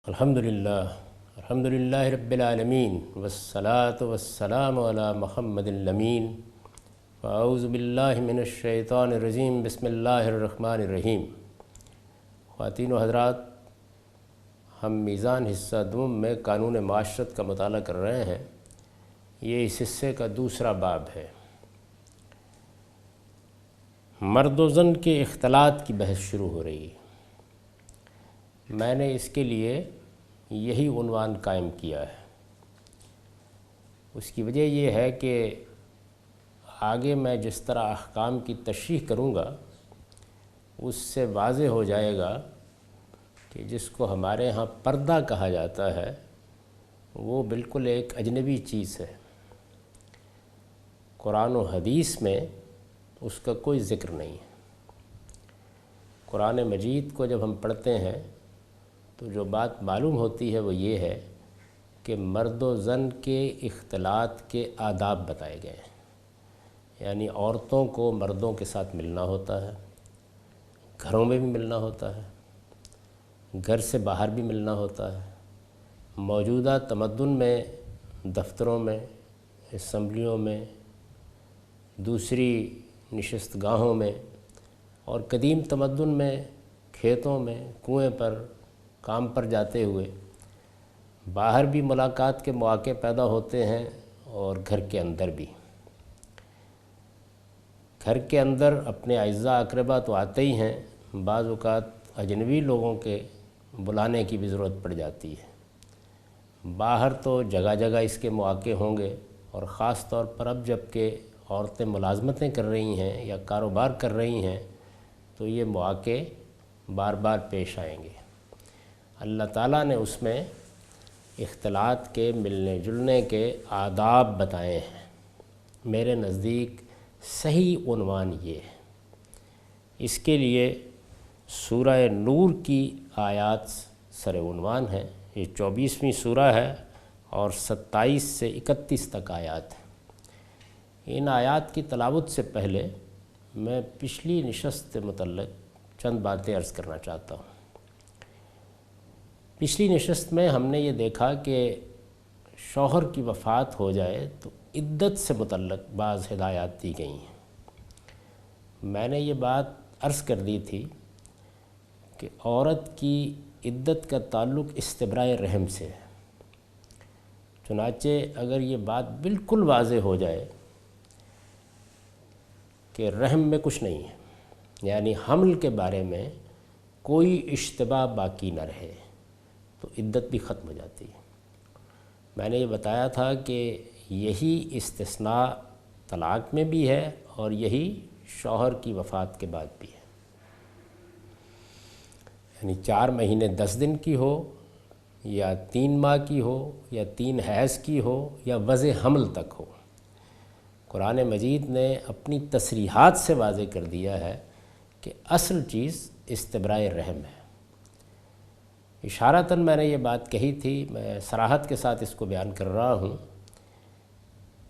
الحمدللہ رب العالمین والصلاة والسلام علی محمد الامین فاعوذ باللہ من الشیطان الرجیم بسم اللہ الرحمن الرحیم۔ خواتین و حضرات، ہم میزان حصہ دوم میں قانون معاشرت کا مطالعہ کر رہے ہیں۔ یہ اس حصے کا دوسرا باب ہے۔ مرد و زن کے اختلاط کی بحث شروع ہو رہی ہے۔ میں نے اس کے لیے یہی عنوان قائم کیا ہے۔ اس کی وجہ یہ ہے کہ آگے میں جس طرح احکام کی تشریح کروں گا اس سے واضح ہو جائے گا کہ جس کو ہمارے ہاں پردہ کہا جاتا ہے وہ بالکل ایک اجنبی چیز ہے۔ قرآن و حدیث میں اس کا کوئی ذکر نہیں ہے۔ قرآن مجید کو جب ہم پڑھتے ہیں تو جو بات معلوم ہوتی ہے وہ یہ ہے کہ مرد و زن کے اختلاط کے آداب بتائے گئے ہیں، یعنی عورتوں کو مردوں کے ساتھ ملنا ہوتا ہے، گھروں میں بھی ملنا ہوتا ہے، گھر سے باہر بھی ملنا ہوتا ہے۔ موجودہ تمدن میں دفتروں میں، اسمبلیوں میں، دوسری نشست گاہوں میں، اور قدیم تمدن میں کھیتوں میں، کنویں پر کام پر جاتے ہوئے باہر بھی ملاقات کے مواقع پیدا ہوتے ہیں اور گھر کے اندر بھی۔ گھر کے اندر اپنے اعزاء اقربا تو آتے ہی ہیں، بعض اوقات اجنبی لوگوں کے بلانے کی بھی ضرورت پڑ جاتی ہے۔ باہر تو جگہ جگہ اس کے مواقع ہوں گے، اور خاص طور پر اب جب کہ عورتیں ملازمتیں کر رہی ہیں یا کاروبار کر رہی ہیں تو یہ مواقع بار بار پیش آئیں گے۔ اللہ تعالیٰ نے اس میں اختلاط کے، ملنے جلنے کے آداب بتائے ہیں۔ میرے نزدیک صحیح عنوان یہ ہے۔ اس کے لیے سورہ نور کی آیات سر عنوان ہے۔ یہ 24ویں سورہ ہے اور 27 سے 31 تک آیات ہیں۔ ان آیات کی تلاوت سے پہلے میں پچھلی نشست سے متعلق چند باتیں عرض کرنا چاہتا ہوں۔ پچھلی نشست میں ہم نے یہ دیکھا کہ شوہر کی وفات ہو جائے تو عدت سے متعلق بعض ہدایات دی گئی ہیں۔ میں نے یہ بات عرض کر دی تھی کہ عورت کی عدت کا تعلق استبراء رحم سے ہے۔ چنانچہ اگر یہ بات بالکل واضح ہو جائے کہ رحم میں کچھ نہیں ہے، یعنی حمل کے بارے میں کوئی اشتباہ باقی نہ رہے، تو عدت بھی ختم ہو جاتی ہے۔ میں نے یہ بتایا تھا کہ یہی استثناء طلاق میں بھی ہے اور یہی شوہر کی وفات کے بعد بھی ہے۔ یعنی 4 مہینے 10 دن کی ہو، یا 3 ماہ کی ہو، یا 3 حیض کی ہو، یا وضع حمل تک ہو، قرآن مجید نے اپنی تصریحات سے واضح کر دیا ہے کہ اصل چیز استبراء رحم ہے۔ اشارتاً میں نے یہ بات کہی تھی، میں صراحت کے ساتھ اس کو بیان کر رہا ہوں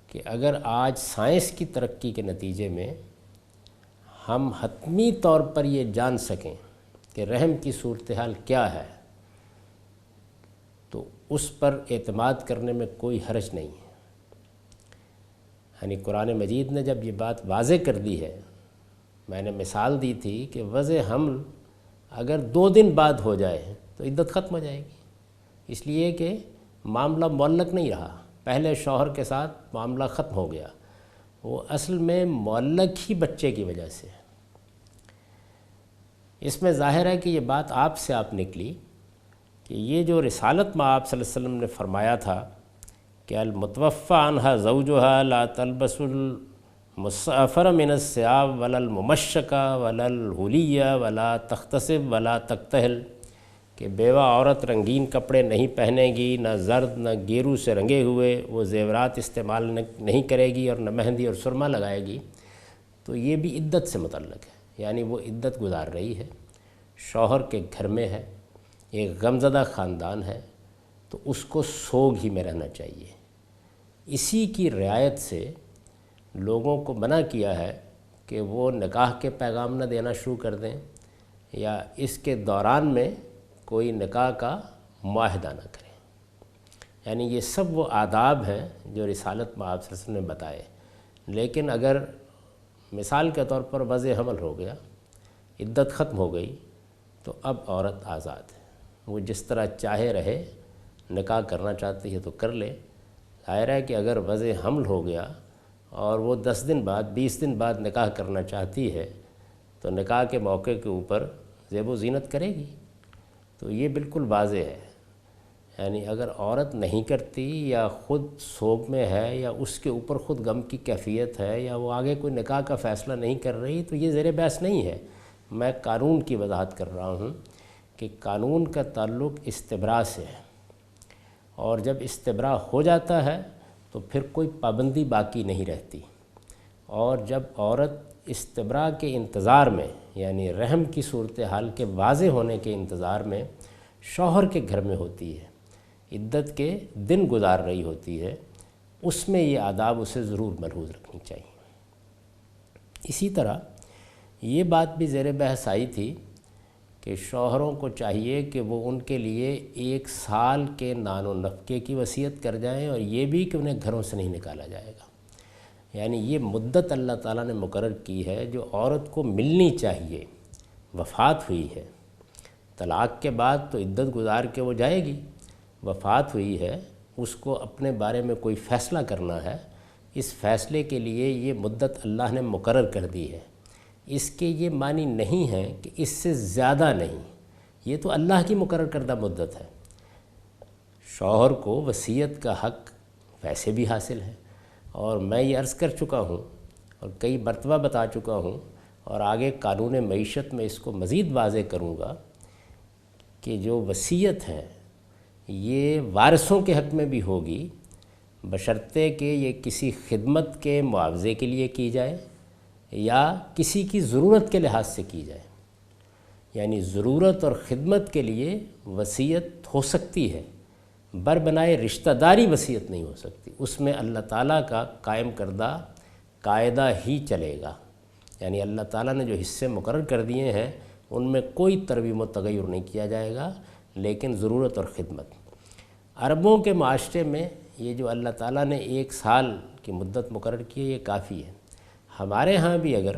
کہ اگر آج سائنس کی ترقی کے نتیجے میں ہم حتمی طور پر یہ جان سکیں کہ رحم کی صورتحال کیا ہے تو اس پر اعتماد کرنے میں کوئی حرج نہیں ہے۔ یعنی قرآن مجید نے جب یہ بات واضح کر دی ہے، میں نے مثال دی تھی کہ وضع حمل اگر 2 دن بعد ہو جائے تو عدت ختم ہو جائے گی، اس لیے کہ معاملہ معلق نہیں رہا۔ پہلے شوہر کے ساتھ معاملہ ختم ہو گیا، وہ اصل میں معلق ہی بچے کی وجہ سے ہے۔ اس میں ظاہر ہے کہ یہ بات آپ سے آپ نکلی کہ یہ جو رسالت میں آپ صلی اللہ علیہ وسلم نے فرمایا تھا کہ المتوفى عنها زوجها لا تلبس المسافر من الثياب ولا الممشقة ولا الحلية ولا تغتسل ولا تکتحل، کہ بیوہ عورت رنگین کپڑے نہیں پہنے گی، نہ زرد نہ گیرو سے رنگے ہوئے وہ زیورات استعمال نہیں کرے گی، اور نہ مہندی اور سرما لگائے گی۔ تو یہ بھی عدت سے متعلق ہے، یعنی وہ عدت گزار رہی ہے، شوہر کے گھر میں ہے، ایک غمزدہ خاندان ہے، تو اس کو سوگ ہی میں رہنا چاہیے۔ اسی کی رعایت سے لوگوں کو منع کیا ہے کہ وہ نکاح کے پیغام نہ دینا شروع کر دیں، یا اس کے دوران میں کوئی نکاح کا معاہدہ نہ کریں۔ یعنی یہ سب وہ آداب ہیں جو رسالت میں آپ صلی اللہ علیہ وسلم نے بتائے۔ لیکن اگر مثال کے طور پر وضع حمل ہو گیا، عدت ختم ہو گئی، تو اب عورت آزاد ہے، وہ جس طرح چاہے رہے، نکاح کرنا چاہتی ہے تو کر لے۔ ظاہر ہے کہ اگر وضع حمل ہو گیا اور وہ 10 دن بعد 20 دن بعد نکاح کرنا چاہتی ہے تو نکاح کے موقع کے اوپر زیب و زینت کرے گی۔ تو یہ بالکل واضح ہے۔ یعنی اگر عورت نہیں کرتی یا خود سوگ میں ہے یا اس کے اوپر خود غم کی کیفیت ہے یا وہ آگے کوئی نکاح کا فیصلہ نہیں کر رہی تو یہ زیر بحث نہیں ہے۔ میں قانون کی وضاحت کر رہا ہوں کہ قانون کا تعلق استبراء سے ہے، اور جب استبراء ہو جاتا ہے تو پھر کوئی پابندی باقی نہیں رہتی۔ اور جب عورت استبراء کے انتظار میں، یعنی رحم کی صورتحال کے واضح ہونے کے انتظار میں شوہر کے گھر میں ہوتی ہے، عدت کے دن گزار رہی ہوتی ہے، اس میں یہ آداب اسے ضرور ملحوظ رکھنی چاہیے۔ اسی طرح یہ بات بھی زیر بحث آئی تھی کہ شوہروں کو چاہیے کہ وہ ان کے لیے 1 سال کے نان و نفقے کی وصیت کر جائیں، اور یہ بھی کہ انہیں گھروں سے نہیں نکالا جائے گا۔ یعنی یہ مدت اللہ تعالیٰ نے مقرر کی ہے جو عورت کو ملنی چاہیے۔ وفات ہوئی ہے، طلاق کے بعد تو عدت گزار کے وہ جائے گی، وفات ہوئی ہے، اس کو اپنے بارے میں کوئی فیصلہ کرنا ہے، اس فیصلے کے لیے یہ مدت اللہ نے مقرر کر دی ہے۔ اس کے یہ معنی نہیں ہے کہ اس سے زیادہ نہیں، یہ تو اللہ کی مقرر کردہ مدت ہے۔ شوہر کو وصیت کا حق ویسے بھی حاصل ہے، اور میں یہ عرض کر چکا ہوں اور کئی مرتبہ بتا چکا ہوں، اور آگے قانون معیشت میں اس کو مزید واضح کروں گا کہ جو وصیت ہے یہ وارثوں کے حق میں بھی ہوگی، بشرطے کہ یہ کسی خدمت کے معاوضے کے لیے کی جائے یا کسی کی ضرورت کے لحاظ سے کی جائے۔ یعنی ضرورت اور خدمت کے لیے وصیت ہو سکتی ہے، بربنائے رشتہ داری وصیت نہیں ہو سکتی، اس میں اللہ تعالیٰ کا قائم کردہ قاعدہ ہی چلے گا۔ یعنی اللہ تعالیٰ نے جو حصے مقرر کر دیے ہیں ان میں کوئی ترمیم و تغیر نہیں کیا جائے گا، لیکن ضرورت اور خدمت۔ عربوں کے معاشرے میں یہ جو اللہ تعالیٰ نے 1 سال کی مدت مقرر کی ہے یہ کافی ہے۔ ہمارے ہاں بھی اگر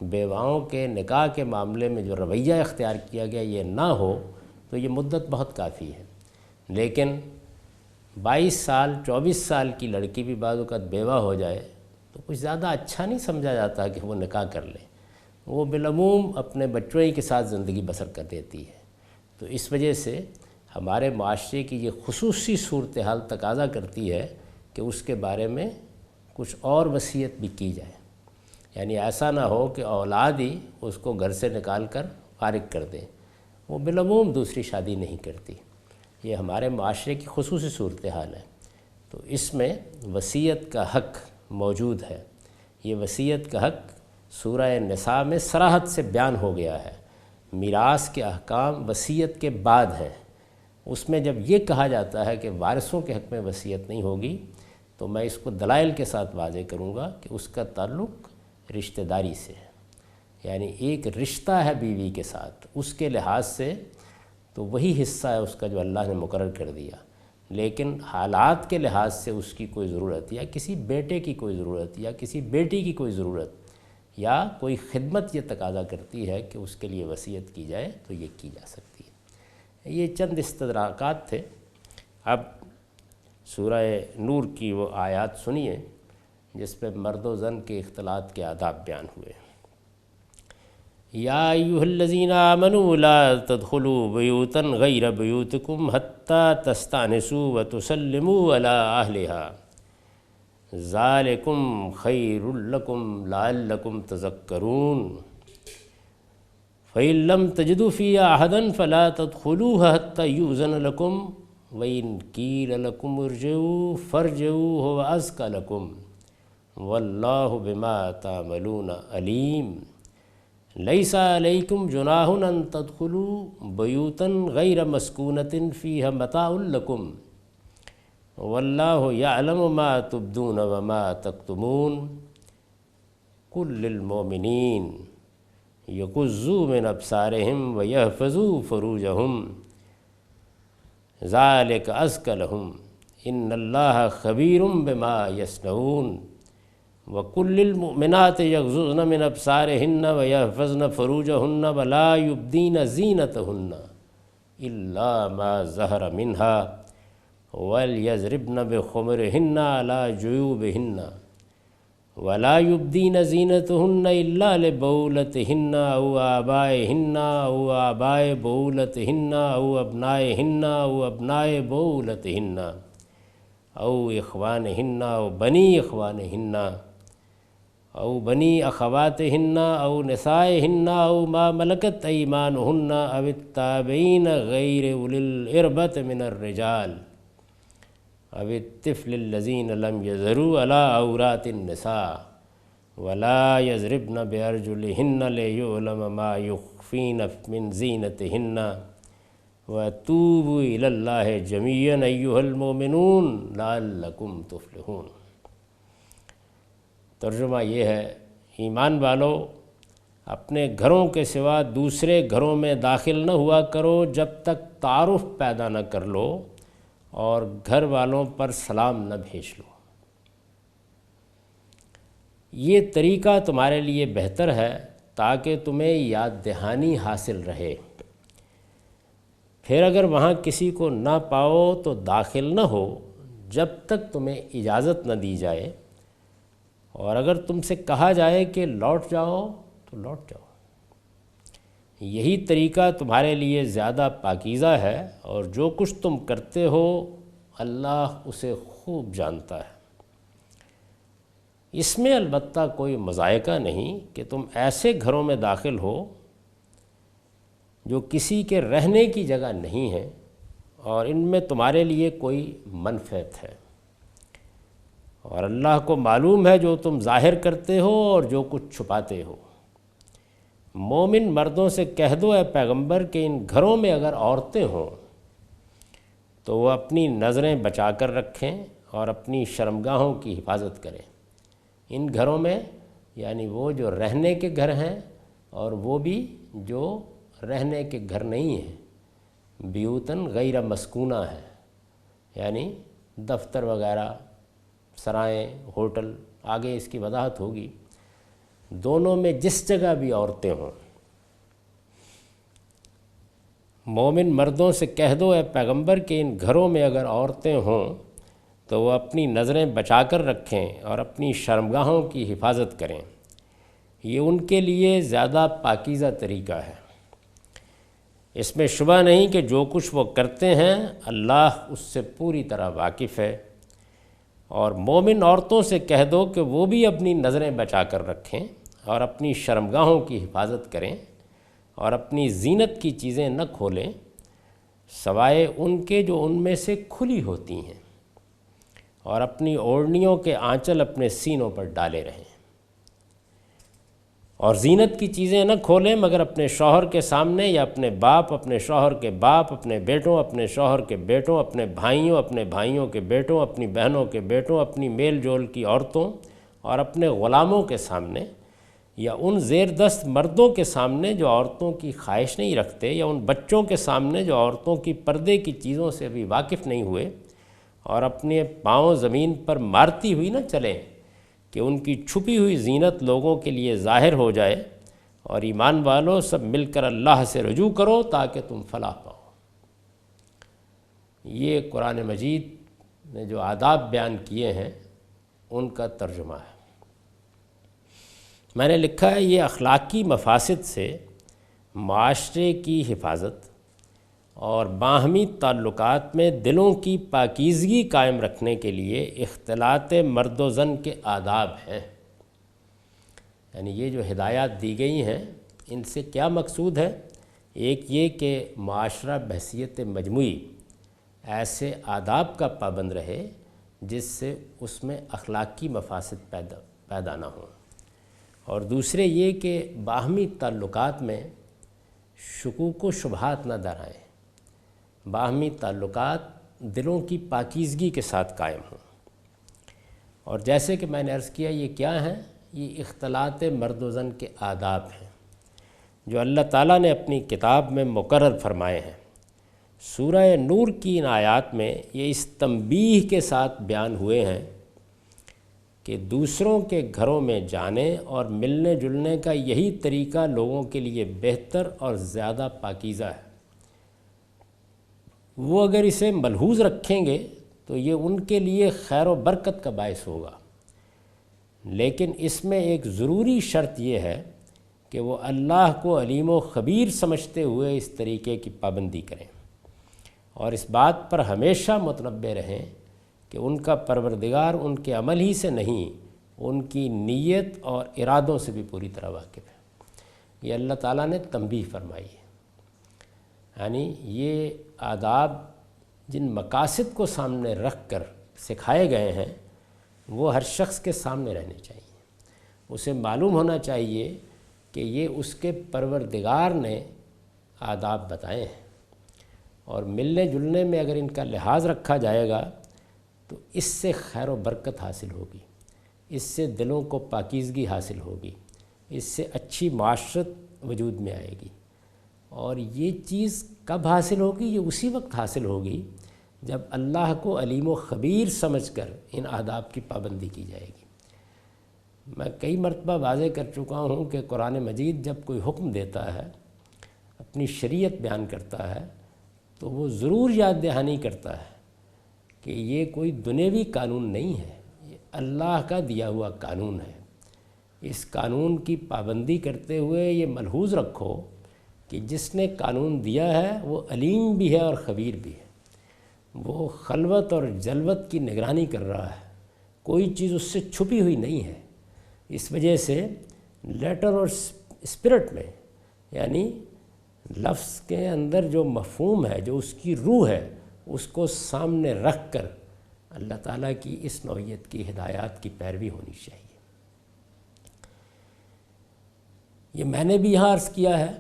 بیواؤں کے نکاح کے معاملے میں جو رویہ اختیار کیا گیا یہ نہ ہو تو یہ مدت بہت کافی ہے، لیکن 22 سال 24 سال کی لڑکی بھی بعض اوقات بیوہ ہو جائے تو کچھ زیادہ اچھا نہیں سمجھا جاتا کہ وہ نکاح کر لے، وہ بالعموم اپنے بچوں ہی کے ساتھ زندگی بسر کر دیتی ہے۔ تو اس وجہ سے ہمارے معاشرے کی یہ خصوصی صورتحال تقاضا کرتی ہے کہ اس کے بارے میں کچھ اور وصیت بھی کی جائے۔ یعنی ایسا نہ ہو کہ اولاد ہی اس کو گھر سے نکال کر فارغ کر دیں، وہ بالعموم دوسری شادی نہیں کرتی۔ یہ ہمارے معاشرے کی خصوصی صورتحال ہے، تو اس میں وصیت کا حق موجود ہے۔ یہ وصیت کا حق سورہ نساء میں صراحت سے بیان ہو گیا ہے۔ میراث کے احکام وصیت کے بعد ہیں، اس میں جب یہ کہا جاتا ہے کہ وارثوں کے حق میں وصیت نہیں ہوگی تو میں اس کو دلائل کے ساتھ واضح کروں گا کہ اس کا تعلق رشتہ داری سے ہے۔ یعنی ایک رشتہ ہے بیوی کے ساتھ، اس کے لحاظ سے تو وہی حصہ ہے اس کا جو اللہ نے مقرر کر دیا، لیکن حالات کے لحاظ سے اس کی کوئی ضرورت یا کسی بیٹے کی کوئی ضرورت یا کسی بیٹی کی کوئی ضرورت یا کوئی خدمت یہ تقاضا کرتی ہے کہ اس کے لیے وصیت کی جائے تو یہ کی جا سکتی ہے۔ یہ چند استدراکات تھے۔ اب سورہ نور کی وہ آیات سنیے جس پہ مرد و زن کے اختلاط کے آداب بیان ہوئے۔ یا ایھا الذین آمنوا لا تدخلوا بیوتا غیر بیوتکم حتی تستأنسوا وتسلموا علی اہلہا ذالکم خیر لکم لعلکم تذکرون فإن لم تجدوا فیہا احدا فلا تدخلوها حتی یؤذن لکم وإن قیل لکم ارجعوا فارجعوا هو ازکی لکم واللہ بما تعملون علیم لیس علیکم جناح ان تدخلوا بیوتا غیر مسکونۃ فیہا متاع لکم واللہ یعلم ما تبدون وما تکتمون قل للمؤمنین یغضوا من ابصارہم ویحفظوا فروجہم ذالک ازکی لہم ان اللہ خبیر بما یصنعون وقل للمؤمنات یغضضن من ابصارہن ویحفظن فروجہن ولا یبدین زینتہن الا ما ظہر منہا وَلْيَضْرِبْنَ بِخُمُرِهِنَّ عَلَى جُيُوبِهِنَّ وَلَا يُبْدِينَ زِينَتَهُنَّ إِلَّا لِبُعُولَتِهِنَّ أَوْ آبَائِهِنَّ أَوْ آبَاءِ بُعُولَتِهِنَّ أَوْ أَبْنَائِهِنَّ أَوْ أَبْنَاءِ بُعُولَتِهِنَّ أَوْ إِخْوَانِهِنَّ أَوْ بَنِي إِخْوَانِهِنَّ أَوْ بَنِي أَخَوَاتِهِنَّ أَوْ نِسَائِهِنَّ أَوْ مَا مَلَكَتْ أَيْمَانُهُنَّ أَوِ التَّابِعِينَ غَيْرِ أُولِي الْإِرْبَةِ مِنَ الرِّجَالِ أَوِ الطِّفْلِ الَّذِينَ لَمْ يَظْهَرُوا عَلَى عَوْرَاتِ النِّسَاءِ وَلَا يَضْرِبْنَ بِأَرْجُلِهِنَّ لِيُعْلَمَ مَا يُخْفِينَ مِنْ زِينَتِهِنَّ وَتُوبُوا إِلَى اللَّهِ جَمِيعًا أَيُّهَا الْمُؤْمِنُونَ لَعَلَّكُمْ تُفْلِحُونَ۔ ترجمہ یہ ہے، ایمان والو اپنے گھروں کے سوا دوسرے گھروں میں داخل نہ ہوا کرو جب تک تعارف پیدا نہ کر لو اور گھر والوں پر سلام نہ بھیج لو۔ یہ طریقہ تمہارے لیے بہتر ہے تاکہ تمہیں یاد دہانی حاصل رہے۔ پھر اگر وہاں کسی کو نہ پاؤ تو داخل نہ ہو جب تک تمہیں اجازت نہ دی جائے، اور اگر تم سے کہا جائے کہ لوٹ جاؤ تو لوٹ جاؤ۔ یہی طریقہ تمہارے لیے زیادہ پاکیزہ ہے، اور جو کچھ تم کرتے ہو اللہ اسے خوب جانتا ہے۔ اس میں البتہ کوئی مضائقہ نہیں کہ تم ایسے گھروں میں داخل ہو جو کسی کے رہنے کی جگہ نہیں ہے اور ان میں تمہارے لیے کوئی منفعت ہے، اور اللہ کو معلوم ہے جو تم ظاہر کرتے ہو اور جو کچھ چھپاتے ہو۔ مومن مردوں سے کہہ دو اے پیغمبر کہ ان گھروں میں اگر عورتیں ہوں تو وہ اپنی نظریں بچا کر رکھیں اور اپنی شرمگاہوں کی حفاظت کریں۔ ان گھروں میں یعنی وہ جو رہنے کے گھر ہیں اور وہ بھی جو رہنے کے گھر نہیں ہیں، بیوتن غیر مسکونہ ہے، یعنی دفتر وغیرہ، سرائیں، ہوٹل، آگے اس کی وضاحت ہوگی۔ دونوں میں جس جگہ بھی عورتیں ہوں، مومن مردوں سے کہہ دو اے پیغمبر کہ ان گھروں میں اگر عورتیں ہوں تو وہ اپنی نظریں بچا کر رکھیں اور اپنی شرمگاہوں کی حفاظت کریں، یہ ان کے لیے زیادہ پاکیزہ طریقہ ہے۔ اس میں شبہ نہیں کہ جو کچھ وہ کرتے ہیں اللہ اس سے پوری طرح واقف ہے۔ اور مومن عورتوں سے کہہ دو کہ وہ بھی اپنی نظریں بچا کر رکھیں اور اپنی شرمگاہوں کی حفاظت کریں اور اپنی زینت کی چیزیں نہ کھولیں سوائے ان کے جو ان میں سے کھلی ہوتی ہیں، اور اپنی اوڑھنیوں کے آنچل اپنے سینوں پر ڈالے رہیں۔ اور زینت کی چیزیں نہ کھولیں مگر اپنے شوہر کے سامنے یا اپنے باپ، اپنے شوہر کے باپ، اپنے بیٹوں، اپنے شوہر کے بیٹوں، اپنے بھائیوں کے بیٹوں، اپنی بہنوں کے بیٹوں، اپنی میل جول کی عورتوں اور اپنے غلاموں کے سامنے، یا ان زیر دست مردوں کے سامنے جو عورتوں کی خواہش نہیں رکھتے، یا ان بچوں کے سامنے جو عورتوں کی پردے کی چیزوں سے بھی واقف نہیں ہوئے، اور اپنے پاؤں زمین پر مارتی ہوئی نہ چلیں کہ ان کی چھپی ہوئی زینت لوگوں کے لیے ظاہر ہو جائے۔ اور ایمان والو سب مل کر اللہ سے رجوع کرو تاکہ تم فلاح پاؤ۔ یہ قرآن مجید نے جو آداب بیان کیے ہیں ان کا ترجمہ ہے۔ میں نے لکھا ہے یہ اخلاقی مفاسد سے معاشرے کی حفاظت اور باہمی تعلقات میں دلوں کی پاکیزگی قائم رکھنے کے لیے اختلاط مرد و زن کے آداب ہیں۔ یعنی یہ جو ہدایات دی گئی ہیں ان سے کیا مقصود ہے؟ ایک یہ کہ معاشرہ بحیثیت مجموعی ایسے آداب کا پابند رہے جس سے اس میں اخلاقی مفاسد پیدا نہ ہوں، اور دوسرے یہ کہ باہمی تعلقات میں شکوک و شبہات نہ درائیں، باہمی تعلقات دلوں کی پاکیزگی کے ساتھ قائم ہوں۔ اور جیسے کہ میں نے عرض کیا یہ کیا ہیں؟ یہ اختلاط مرد و زن کے آداب ہیں جو اللہ تعالیٰ نے اپنی کتاب میں مقرر فرمائے ہیں، سورہ نور کی ان آیات میں یہ اس تنبیہ کے ساتھ بیان ہوئے ہیں کہ دوسروں کے گھروں میں جانے اور ملنے جلنے کا یہی طریقہ لوگوں کے لیے بہتر اور زیادہ پاکیزہ ہے۔ وہ اگر اسے ملحوظ رکھیں گے تو یہ ان کے لیے خیر و برکت کا باعث ہوگا، لیکن اس میں ایک ضروری شرط یہ ہے کہ وہ اللہ کو علیم و خبیر سمجھتے ہوئے اس طریقے کی پابندی کریں اور اس بات پر ہمیشہ متنبہ رہیں کہ ان کا پروردگار ان کے عمل ہی سے نہیں، ان کی نیت اور ارادوں سے بھی پوری طرح واقف ہے۔ یہ اللہ تعالیٰ نے تنبیہ فرمائی ہے، یعنی یہ آداب جن مقاصد کو سامنے رکھ کر سکھائے گئے ہیں وہ ہر شخص کے سامنے رہنے چاہیے۔ اسے معلوم ہونا چاہیے کہ یہ اس کے پروردگار نے آداب بتائے ہیں، اور ملنے جلنے میں اگر ان کا لحاظ رکھا جائے گا تو اس سے خیر و برکت حاصل ہوگی، اس سے دلوں کو پاکیزگی حاصل ہوگی، اس سے اچھی معاشرت وجود میں آئے گی۔ اور یہ چیز کب حاصل ہوگی؟ یہ اسی وقت حاصل ہوگی جب اللہ کو علیم و خبیر سمجھ کر ان آداب کی پابندی کی جائے گی۔ میں کئی مرتبہ واضح کر چکا ہوں کہ قرآن مجید جب کوئی حکم دیتا ہے، اپنی شریعت بیان کرتا ہے، تو وہ ضرور یاد دہانی کرتا ہے کہ یہ کوئی دنیوی قانون نہیں ہے، یہ اللہ کا دیا ہوا قانون ہے۔ اس قانون کی پابندی کرتے ہوئے یہ ملحوظ رکھو کہ جس نے قانون دیا ہے وہ علیم بھی ہے اور خبیر بھی ہے، وہ خلوت اور جلوت کی نگرانی کر رہا ہے، کوئی چیز اس سے چھپی ہوئی نہیں ہے۔ اس وجہ سے لیٹر اور اسپرٹ میں، یعنی لفظ کے اندر جو مفہوم ہے، جو اس کی روح ہے، اس کو سامنے رکھ کر اللہ تعالیٰ کی اس نوعیت کی ہدایات کی پیروی ہونی چاہیے۔ یہ میں نے بھی یہاں عرض کیا ہے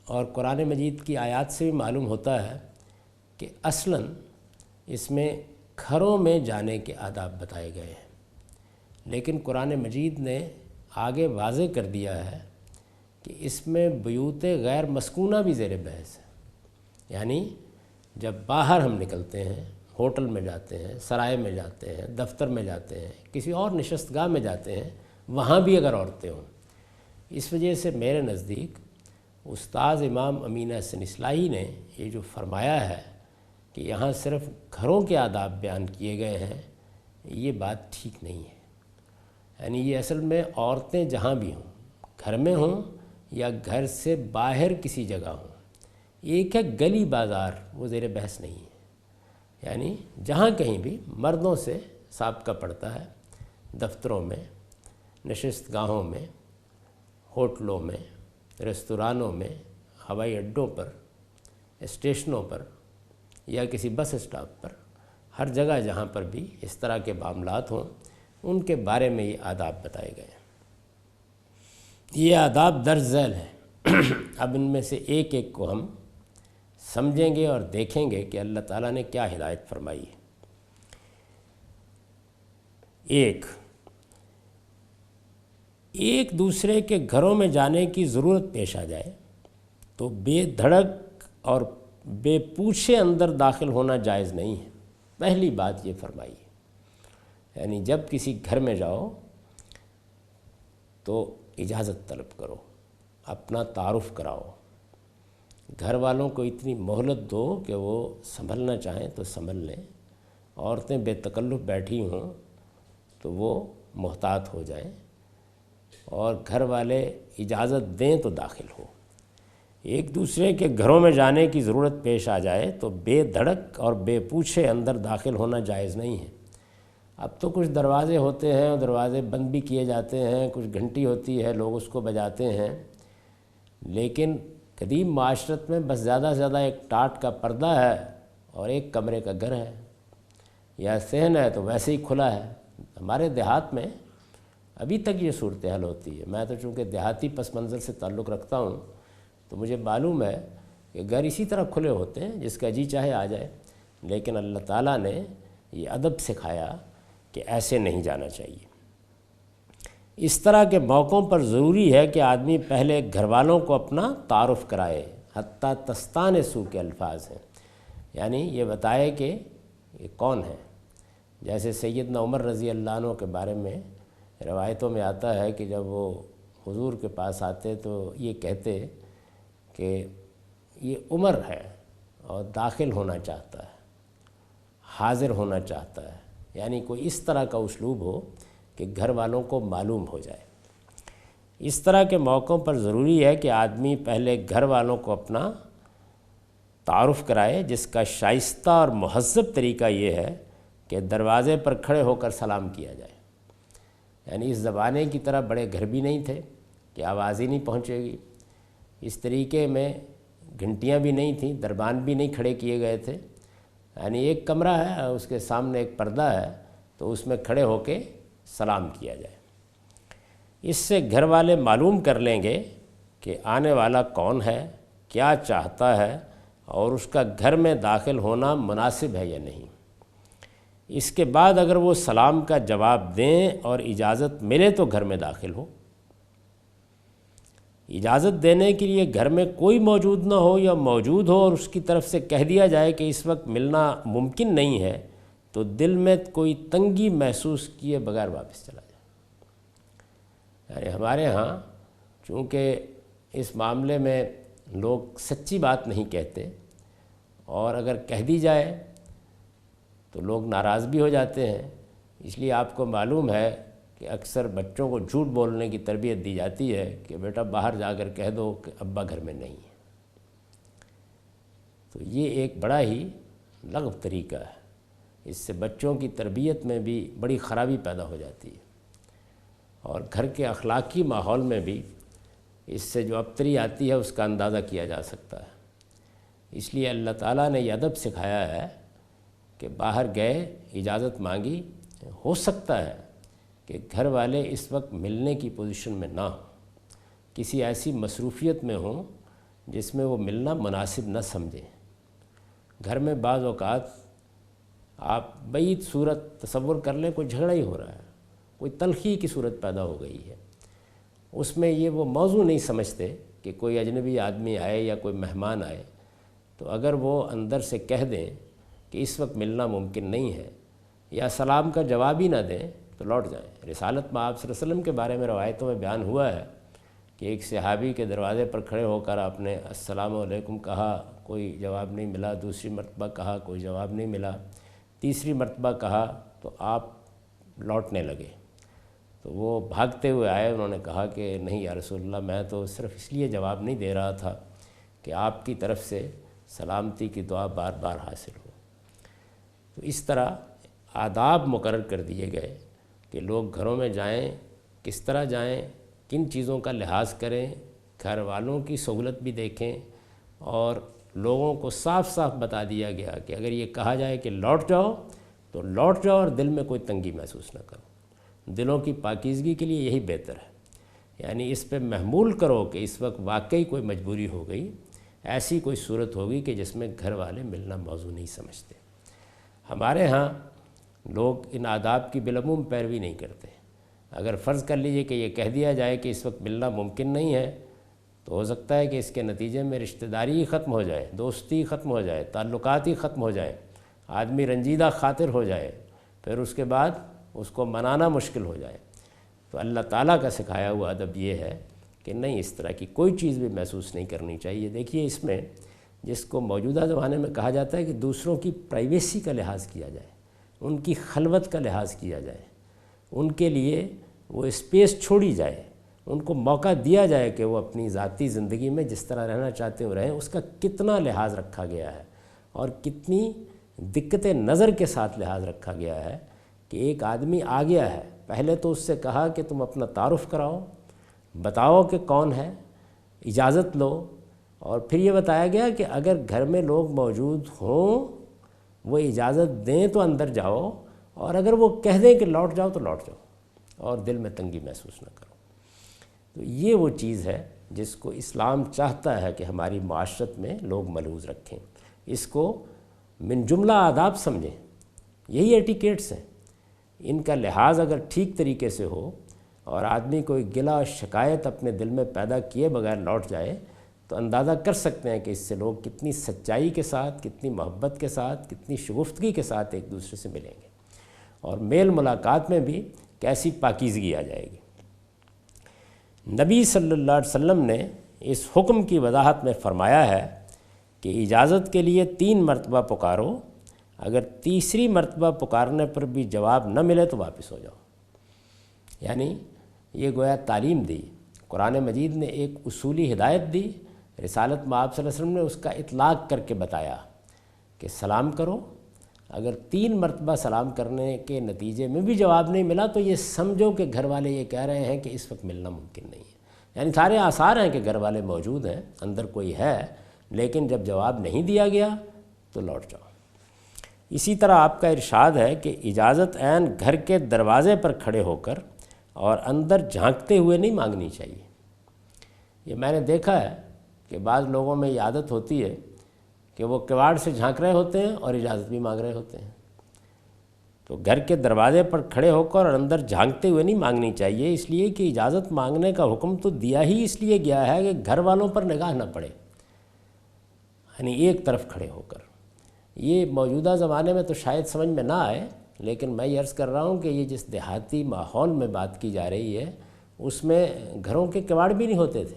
اور قرآن مجید کی آیات سے بھی معلوم ہوتا ہے کہ اصلاً اس میں گھروں میں جانے کے آداب بتائے گئے ہیں، لیکن قرآن مجید نے آگے واضح کر دیا ہے کہ اس میں بیوت غیر مسکونہ بھی زیر بحث ہے، یعنی جب باہر ہم نکلتے ہیں، ہوٹل میں جاتے ہیں، سرائے میں جاتے ہیں، دفتر میں جاتے ہیں، کسی اور نشست گاہ میں جاتے ہیں، وہاں بھی اگر عورتیں ہوں۔ اس وجہ سے میرے نزدیک استاذ امام امین احسن اصلاحی نے یہ جو فرمایا ہے کہ یہاں صرف گھروں کے آداب بیان کیے گئے ہیں، یہ بات ٹھیک نہیں ہے۔ یعنی یہ اصل میں عورتیں جہاں بھی ہوں، گھر میں ہوں یا گھر سے باہر کسی جگہ ہوں، ایک ہے گلی بازار، وہ زیر بحث نہیں ہے۔ یعنی جہاں کہیں بھی مردوں سے سابقہ پڑتا ہے، دفتروں میں، نشست گاہوں میں، ہوٹلوں میں، ریستورانوں میں، ہوائی اڈوں پر، اسٹیشنوں پر یا کسی بس اسٹاپ پر، ہر جگہ جہاں پر بھی اس طرح کے معاملات ہوں، ان کے بارے میں یہ آداب بتائے گئے ہیں۔ یہ آداب درج ذیل ہیں۔ اب ان میں سے ایک ایک کو ہم سمجھیں گے اور دیکھیں گے کہ اللہ تعالیٰ نے کیا ہدایت فرمائی ہے۔ ایک دوسرے کے گھروں میں جانے کی ضرورت پیش آ جائے تو بے دھڑک اور بے پوچھے اندر داخل ہونا جائز نہیں ہے۔ پہلی بات یہ فرمائی ہے، یعنی جب کسی گھر میں جاؤ تو اجازت طلب کرو، اپنا تعارف کراؤ، گھر والوں کو اتنی مہلت دو کہ وہ سنبھلنا چاہیں تو سنبھل لیں، عورتیں بے تکلف بیٹھی ہوں تو وہ محتاط ہو جائیں، اور گھر والے اجازت دیں تو داخل ہو۔ ایک دوسرے کے گھروں میں جانے کی ضرورت پیش آ جائے تو بے دھڑک اور بے پوچھے اندر داخل ہونا جائز نہیں ہے۔ اب تو کچھ دروازے ہوتے ہیں اور دروازے بند بھی کیے جاتے ہیں، کچھ گھنٹی ہوتی ہے، لوگ اس کو بجاتے ہیں، لیکن قدیم معاشرت میں بس زیادہ سے زیادہ ایک ٹاٹ کا پردہ ہے اور ایک کمرے کا گھر ہے، یا صحن ہے تو ویسے ہی کھلا ہے۔ ہمارے دیہات میں ابھی تک یہ صورتحال ہوتی ہے۔ میں تو چونکہ دیہاتی پس منظر سے تعلق رکھتا ہوں تو مجھے معلوم ہے کہ گھر اسی طرح کھلے ہوتے ہیں، جس کا جی چاہے آ جائے، لیکن اللہ تعالیٰ نے یہ ادب سکھایا کہ ایسے نہیں جانا چاہیے۔ اس طرح کے موقعوں پر ضروری ہے کہ آدمی پہلے گھر والوں کو اپنا تعارف کرائے، حتیٰ تستانسوا کے الفاظ ہیں، یعنی یہ بتائے کہ یہ کون ہے۔ جیسے سیدنا عمر رضی اللہ عنہ کے بارے میں روایتوں میں آتا ہے کہ جب وہ حضور کے پاس آتے تو یہ کہتے کہ یہ عمر ہے اور داخل ہونا چاہتا ہے، حاضر ہونا چاہتا ہے، یعنی کوئی اس طرح کا اسلوب ہو کہ گھر والوں کو معلوم ہو جائے۔ اس طرح کے موقعوں پر ضروری ہے کہ آدمی پہلے گھر والوں کو اپنا تعارف کرائے، جس کا شائستہ اور مہذب طریقہ یہ ہے کہ دروازے پر کھڑے ہو کر سلام کیا جائے۔ یعنی اس زمانے کی طرح بڑے گھر بھی نہیں تھے کہ آواز ہی نہیں پہنچے گی، اس طریقے میں گھنٹیاں بھی نہیں تھیں، دربان بھی نہیں کھڑے کیے گئے تھے، یعنی ایک کمرہ ہے اور اس کے سامنے ایک پردہ ہے تو اس میں کھڑے ہو کے سلام کیا جائے۔ اس سے گھر والے معلوم کر لیں گے کہ آنے والا کون ہے، کیا چاہتا ہے اور اس کا گھر میں داخل ہونا مناسب ہے یا نہیں۔ اس کے بعد اگر وہ سلام کا جواب دیں اور اجازت ملے تو گھر میں داخل ہو۔ اجازت دینے کے لیے گھر میں کوئی موجود نہ ہو یا موجود ہو اور اس کی طرف سے کہہ دیا جائے کہ اس وقت ملنا ممکن نہیں ہے تو دل میں کوئی تنگی محسوس کیے بغیر واپس چلا جائے۔ یعنی ہمارے ہاں چونکہ اس معاملے میں لوگ سچی بات نہیں کہتے اور اگر کہہ دی جائے تو لوگ ناراض بھی ہو جاتے ہیں، اس لیے آپ کو معلوم ہے کہ اکثر بچوں کو جھوٹ بولنے کی تربیت دی جاتی ہے کہ بیٹا باہر جا کر کہہ دو کہ ابا گھر میں نہیں ہے۔ تو یہ ایک بڑا ہی لغو طریقہ ہے، اس سے بچوں کی تربیت میں بھی بڑی خرابی پیدا ہو جاتی ہے اور گھر کے اخلاقی ماحول میں بھی اس سے جو ابتری آتی ہے اس کا اندازہ کیا جا سکتا ہے۔ اس لیے اللہ تعالیٰ نے یہ ادب سکھایا ہے کہ باہر گئے، اجازت مانگی، ہو سکتا ہے کہ گھر والے اس وقت ملنے کی پوزیشن میں نہ ہوں، کسی ایسی مصروفیت میں ہوں جس میں وہ ملنا مناسب نہ سمجھیں۔ گھر میں بعض اوقات آپ بعید صورت تصور کر لیں، کوئی جھگڑا ہی ہو رہا ہے، کوئی تلخی کی صورت پیدا ہو گئی ہے، اس میں یہ وہ موضوع نہیں سمجھتے کہ کوئی اجنبی آدمی آئے یا کوئی مہمان آئے، تو اگر وہ اندر سے کہہ دیں کہ اس وقت ملنا ممکن نہیں ہے یا سلام کا جواب ہی نہ دیں تو لوٹ جائیں۔ رسالت میں آپ صلی اللہ علیہ وسلم کے بارے میں روایتوں میں بیان ہوا ہے کہ ایک صحابی کے دروازے پر کھڑے ہو کر آپ نے السلام علیکم کہا، کوئی جواب نہیں ملا، دوسری مرتبہ کہا، کوئی جواب نہیں ملا، تیسری مرتبہ کہا تو آپ لوٹنے لگے۔ تو وہ بھاگتے ہوئے آئے، انہوں نے کہا کہ نہیں یا رسول اللہ، میں تو صرف اس لیے جواب نہیں دے رہا تھا کہ آپ کی طرف سے سلامتی کی دعا بار بار حاصل ہو۔ تو اس طرح آداب مقرر کر دیے گئے کہ لوگ گھروں میں جائیں، کس طرح جائیں، کن چیزوں کا لحاظ کریں، گھر والوں کی سہولت بھی دیکھیں، اور لوگوں کو صاف صاف بتا دیا گیا کہ اگر یہ کہا جائے کہ لوٹ جاؤ تو لوٹ جاؤ اور دل میں کوئی تنگی محسوس نہ کرو۔ دلوں کی پاکیزگی کے لیے یہی بہتر ہے، یعنی اس پہ محمول کرو کہ اس وقت واقعی کوئی مجبوری ہو گئی، ایسی کوئی صورت ہوگی کہ جس میں گھر والے ملنا موضوع نہیں سمجھتے۔ ہمارے ہاں لوگ ان آداب کی بالعموم پیروی نہیں کرتے۔ اگر فرض کر لیجئے کہ یہ کہہ دیا جائے کہ اس وقت ملنا ممکن نہیں ہے تو ہو سکتا ہے کہ اس کے نتیجے میں رشتہ داری ہی ختم ہو جائے، دوستی ختم ہو جائے، تعلقات ہی ختم ہو جائیں، آدمی رنجیدہ خاطر ہو جائے، پھر اس کے بعد اس کو منانا مشکل ہو جائے۔ تو اللہ تعالیٰ کا سکھایا ہوا ادب یہ ہے کہ نہیں، اس طرح کی کوئی چیز بھی محسوس نہیں کرنی چاہیے۔ دیکھیے اس میں جس کو موجودہ زمانے میں کہا جاتا ہے کہ دوسروں کی پرائیویسی کا لحاظ کیا جائے، ان کی خلوت کا لحاظ کیا جائے، ان کے لیے وہ اسپیس چھوڑی جائے، ان کو موقع دیا جائے کہ وہ اپنی ذاتی زندگی میں جس طرح رہنا چاہتے ہیں رہیں، اس کا کتنا لحاظ رکھا گیا ہے اور کتنی دقت نظر کے ساتھ لحاظ رکھا گیا ہے کہ ایک آدمی آ گیا ہے، پہلے تو اس سے کہا کہ تم اپنا تعارف کراؤ، بتاؤ کہ کون ہے، اجازت لو، اور پھر یہ بتایا گیا کہ اگر گھر میں لوگ موجود ہوں وہ اجازت دیں تو اندر جاؤ، اور اگر وہ کہہ دیں کہ لوٹ جاؤ تو لوٹ جاؤ اور دل میں تنگی محسوس نہ کرو۔ تو یہ وہ چیز ہے جس کو اسلام چاہتا ہے کہ ہماری معاشرت میں لوگ ملحوظ رکھیں، اس کو من جملہ آداب سمجھیں، یہی ایٹیکیٹس ہیں۔ ان کا لحاظ اگر ٹھیک طریقے سے ہو اور آدمی کوئی گلہ شکایت اپنے دل میں پیدا کیے بغیر لوٹ جائے تو اندازہ کر سکتے ہیں کہ اس سے لوگ کتنی سچائی کے ساتھ، کتنی محبت کے ساتھ، کتنی شگفتگی کے ساتھ ایک دوسرے سے ملیں گے، اور میل ملاقات میں بھی کیسی پاکیزگی آ جائے گی۔ نبی صلی اللہ علیہ وسلم نے اس حکم کی وضاحت میں فرمایا ہے کہ اجازت کے لیے 3 مرتبہ پکارو، اگر تیسری مرتبہ پکارنے پر بھی جواب نہ ملے تو واپس ہو جاؤ۔ یعنی یہ گویا تعلیم دی، قرآن مجید نے ایک اصولی ہدایت دی، رسالت میں آپ صلی اللہ علیہ وسلم نے اس کا اطلاق کر کے بتایا کہ سلام کرو، اگر 3 مرتبہ سلام کرنے کے نتیجے میں بھی جواب نہیں ملا تو یہ سمجھو کہ گھر والے یہ کہہ رہے ہیں کہ اس وقت ملنا ممکن نہیں ہے، یعنی سارے آثار ہیں کہ گھر والے موجود ہیں، اندر کوئی ہے، لیکن جب جواب نہیں دیا گیا تو لوٹ جاؤ۔ اسی طرح آپ کا ارشاد ہے کہ اجازت عین گھر کے دروازے پر کھڑے ہو کر اور اندر جھانکتے ہوئے نہیں مانگنی چاہیے۔ یہ میں نے دیکھا ہے کہ بعض لوگوں میں یہ عادت ہوتی ہے کہ وہ کواڑ سے جھانک رہے ہوتے ہیں اور اجازت بھی مانگ رہے ہوتے ہیں۔ تو گھر کے دروازے پر کھڑے ہو کر اور اندر جھانکتے ہوئے نہیں مانگنی چاہیے، اس لیے کہ اجازت مانگنے کا حکم تو دیا ہی اس لیے گیا ہے کہ گھر والوں پر نگاہ نہ پڑے، یعنی ایک طرف کھڑے ہو کر۔ یہ موجودہ زمانے میں تو شاید سمجھ میں نہ آئے، لیکن میں یہ عرض کر رہا ہوں کہ یہ جس دیہاتی ماحول میں بات کی جا رہی ہے اس میں گھروں کے کواڑ بھی نہیں ہوتے تھے،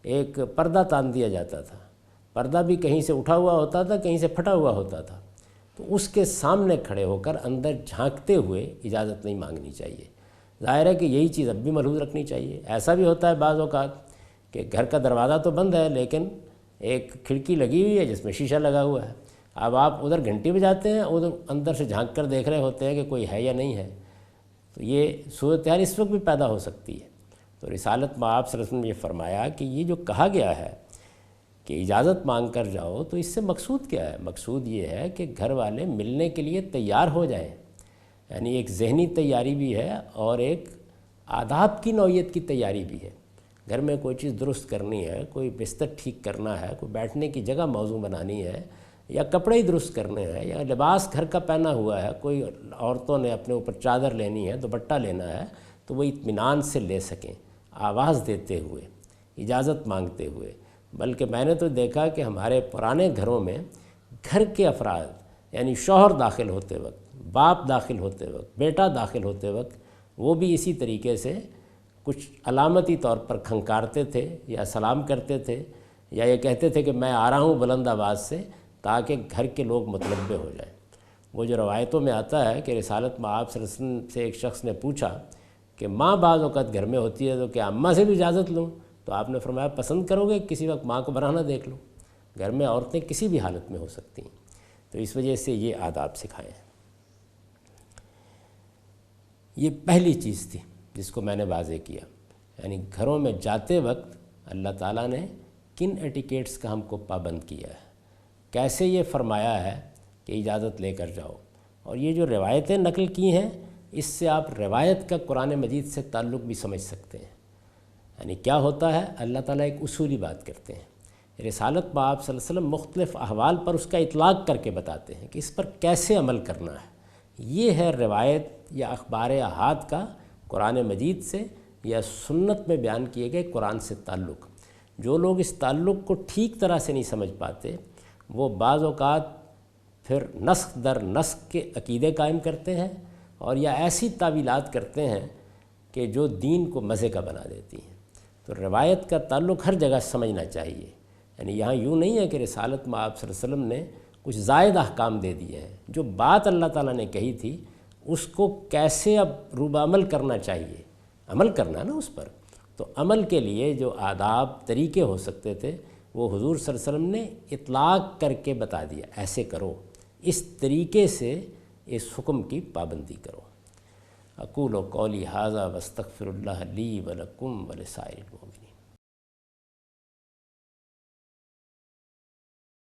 ایک پردہ تان دیا جاتا تھا، پردہ بھی کہیں سے اٹھا ہوا ہوتا تھا، کہیں سے پھٹا ہوا ہوتا تھا، تو اس کے سامنے کھڑے ہو کر اندر جھانکتے ہوئے اجازت نہیں مانگنی چاہیے۔ ظاہر ہے کہ یہی چیز اب بھی ملحوظ رکھنی چاہیے۔ ایسا بھی ہوتا ہے بعض اوقات کہ گھر کا دروازہ تو بند ہے لیکن ایک کھڑکی لگی ہوئی ہے جس میں شیشہ لگا ہوا ہے، اب آپ ادھر گھنٹی بجاتے ہیں، ادھر اندر سے جھانک کر دیکھ رہے ہوتے ہیں کہ کوئی ہے یا نہیں ہے، تو یہ صورتحال اس وقت بھی پیدا ہو سکتی ہے۔ تو رسالت میں آپ صلی اللہ علیہ وسلم نے یہ فرمایا کہ یہ جو کہا گیا ہے کہ اجازت مانگ کر جاؤ، تو اس سے مقصود کیا ہے؟ مقصود یہ ہے کہ گھر والے ملنے کے لیے تیار ہو جائیں، یعنی ایک ذہنی تیاری بھی ہے اور ایک آداب کی نوعیت کی تیاری بھی ہے۔ گھر میں کوئی چیز درست کرنی ہے، کوئی بستر ٹھیک کرنا ہے، کوئی بیٹھنے کی جگہ موزوں بنانی ہے، یا کپڑے ہی درست کرنے ہیں، یا لباس گھر کا پہنا ہوا ہے، کوئی عورتوں نے اپنے اوپر چادر لینی ہے، دوپٹہ لینا ہے، تو وہ اطمینان سے لے سکیں، آواز دیتے ہوئے، اجازت مانگتے ہوئے۔ بلکہ میں نے تو دیکھا کہ ہمارے پرانے گھروں میں گھر کے افراد، یعنی شوہر داخل ہوتے وقت، باپ داخل ہوتے وقت، بیٹا داخل ہوتے وقت، وہ بھی اسی طریقے سے کچھ علامتی طور پر کھنکارتے تھے یا سلام کرتے تھے، یا یہ کہتے تھے کہ میں آ رہا ہوں بلند آواز سے، تاکہ گھر کے لوگ متنبہ ہو جائیں۔ وہ جو روایتوں میں آتا ہے کہ رسالت میں آپ صلی اللہ علیہ وسلم سے ایک شخص نے پوچھا کہ ماں بعض اوقات گھر میں ہوتی ہے تو کیا اماں سے بھی اجازت لوں؟ تو آپ نے فرمایا پسند کرو گے کسی وقت ماں کو براہنہ دیکھ لو؟ گھر میں عورتیں کسی بھی حالت میں ہو سکتی ہیں، تو اس وجہ سے یہ آداب سکھائے ہیں۔ یہ پہلی چیز تھی جس کو میں نے واضح کیا، یعنی گھروں میں جاتے وقت اللہ تعالیٰ نے کن ایٹیکیٹس کا ہم کو پابند کیا ہے، کیسے یہ فرمایا ہے کہ اجازت لے کر جاؤ۔ اور یہ جو روایتیں نقل کی ہیں، اس سے آپ روایت کا قرآن مجید سے تعلق بھی سمجھ سکتے ہیں۔ یعنی کیا ہوتا ہے، اللہ تعالیٰ ایک اصولی بات کرتے ہیں، رسالت میں آپ صلی اللہ علیہ وسلم مختلف احوال پر اس کا اطلاق کر کے بتاتے ہیں کہ اس پر کیسے عمل کرنا ہے۔ یہ ہے روایت یا اخبار احاد کا قرآن مجید سے یا سنت میں بیان کیے گئے قرآن سے تعلق۔ جو لوگ اس تعلق کو ٹھیک طرح سے نہیں سمجھ پاتے، وہ بعض اوقات پھر نسخ در نسخ کے عقیدے قائم کرتے ہیں، اور یا ایسی تعویلات کرتے ہیں کہ جو دین کو مزے کا بنا دیتی ہیں۔ تو روایت کا تعلق ہر جگہ سمجھنا چاہیے، یعنی یہاں یوں نہیں ہے کہ رسالت میں آپ صلی اللہ علیہ وسلم نے کچھ زائد احکام دے دیے ہیں۔ جو بات اللہ تعالیٰ نے کہی تھی اس کو کیسے اب روب عمل کرنا چاہیے، عمل کرنا نا اس پر، تو عمل کے لیے جو آداب طریقے ہو سکتے تھے وہ حضور صلی اللہ علیہ وسلم نے اطلاق کر کے بتا دیا، ایسے کرو، اس طریقے سے اس حکم کی پابندی کرو۔ اقول قولی ھذا واستغفر اللہ لی ولکم ولسائر المؤمنین۔